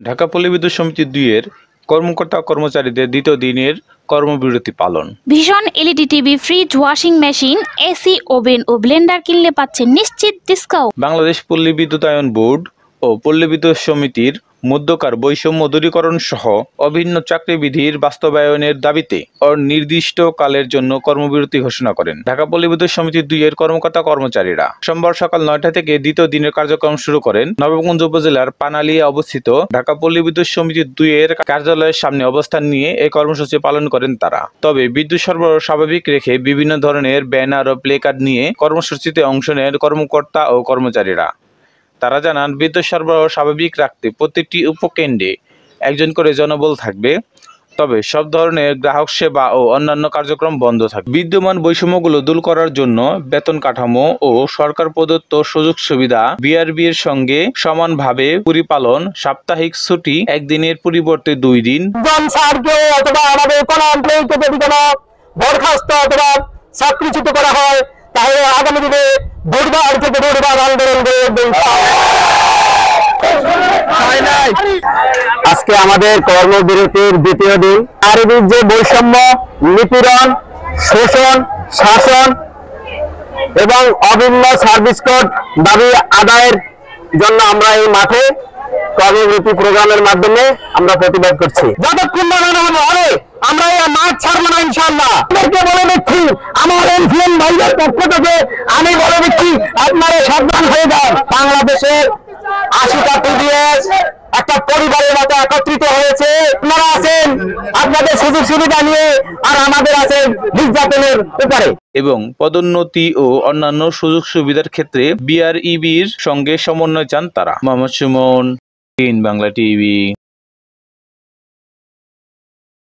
ঢাকা পল্লী বিদ্যুৎ সমিতি ২ এর কর্মকর্তা কর্মচারীদের দ্বিতীয় দিনের কর্মবিরতি পালন। ভীষণ LED TV, fridge, washing machine, AC, oven ও ব্লেন্ডার কিনলে পাচ্ছেন নিশ্চিত ডিসকাউন্ট। বাংলাদেশ পল্লী বিদ্যুতায়ন বোর্ড ও পল্লী বিদ্যুৎ সমিতির মধ্যকার বৈষম্য দূরীকরণ সহ অভিন্ন চাকরি বিধির বাস্তবায়নের দাবিতে অনির্দিষ্টকালের জন্য কর্মবিরতি ঘোষণা করেন ঢাকা পল্লী বিদ্যুৎ সমিতি ২ এর কর্মকর্তা কর্মচারীরা। সোমবার সকাল ৯টা থেকে দ্বিতীয় দিনের কার্যক্রম শুরু করেন। নবাবগঞ্জ উপজেলার পানালিয়া অবস্থিত ঢাকা পল্লী বিদ্যুৎ সমিতি ২ এর কার্যালয়ের সামনে অবস্থান নিয়ে এই কর্মসূচি পালন করেন তারা। তবে বিদ্যুৎ সরবরাহ স্বাভাবিক রেখে বিভিন্ন ধরনের ব্যানার ও প্লেকার্ড নিয়ে কর্মসূচিতে অংশ নেন কর্মকর্তা ও কর্মচারীরা। তারা জানান, বিদ্যুৎ সরবরাহ স্বাভাবিক রাখতে প্রতিটি উপকেন্দ্রে একজন করে জনবল থাকবে, তবে সব ধরনের গ্রাহক সেবা ও অন্যান্য কার্যক্রম বন্ধ থাকবে। বিদ্যমান বৈষম্যগুলো দূর করার জন্য বেতন কাঠামো ও সরকার প্রদত্ত সুযোগ সুবিধা বিআরবি এর সঙ্গে সমানভাবে পরিপালন, সাপ্তাহিক ছুটি একদিনের পরিবর্তে ২ দিন, বরখাস্ত অথবা চাকরিচ্যুত করা হয় তাহলে আগামী দিনে বুধবার থেকে বুধবার আন্দোলন আজকে আমাদের কর্মবিরতির দ্বিতীয় দিন। নারীদের যে বৈষম্য, নিপীড়ন, শোষণ, শাসন এবং অভিন্ন সার্ভিস কোড দাবি আদায়ের জন্য আমরা এই মাঠে কর্মবিরতি প্রোগ্রামের মাধ্যমে আমরা প্রতিবাদ করছি। যতক্ষণ না হবে আমরা এই মাঠ ছাড়বো না ইনশাআল্লাহ। বলে দিচ্ছি, আমার এনফিএম ভাইদের পক্ষ থেকে আমি বলে দিচ্ছি, আপনারা সাবধান হয়ে যান। বাংলাদেশের ৮০টা পিডিএস একটা পরিবারের মতো একত্রিত হয়েছে। আপনারা আছেন আপনাদের সুযোগ সুবিধা নিয়ে, আর আমাদের আছেন নির্যাতনের উপরে। এবং পদোন্নতি ও অন্যান্য সুযোগ সুবিধার ক্ষেত্রে বিআরইবির সঙ্গে সমন্বয় চান তারা। মোহাম্মদ সুমন, বাংলা টিভি।